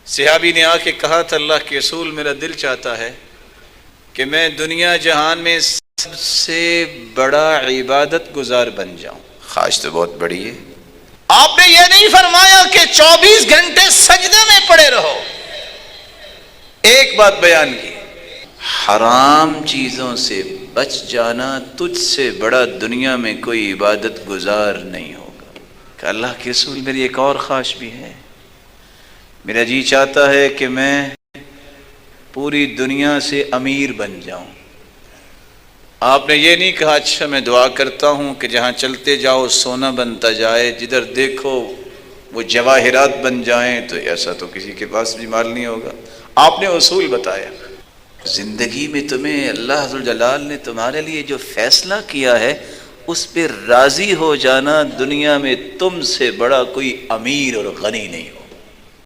सहाबी ने आके कहा था, अल्लाह के रसूल, मेरा दिल चाहता है कि मैं दुनिया जहान में सबसे बड़ा इबादत गुजार बन जाऊं। ख्वाहिश तो बहुत बड़ी है। आपने यह नहीं फरमाया कि 24 घंटे सजदे में पड़े रहो। एक बात बयान की, हराम चीजों से बच जाना तुझसे बड़ा दुनिया में कोई इबादत गुजार नहीं होगा। कि अल्लाह के रसूल, मेरी एक और ख्वाहिश भी है। मेरा जी चाहता है कि मैं पूरी दुनिया से अमीर बन जाऊं। आपने ये नहीं कहा, अच्छा मैं दुआ करता हूं कि जहां चलते जाओ सोना बनता जाए, जिधर देखो वो जवाहिरात बन जाएं। तो ऐसा तो किसी के पास भी माल नहीं होगा। आपने उसूल बताया। जिंदगी में तुम्हें अल्लाह जुल जलाल ने तुम्हारे लिए जो फैसला किया है उस पर राजी हो जाना। दुनिया में तुमसे बड़ा कोई अमीर और गनी नहीं हो।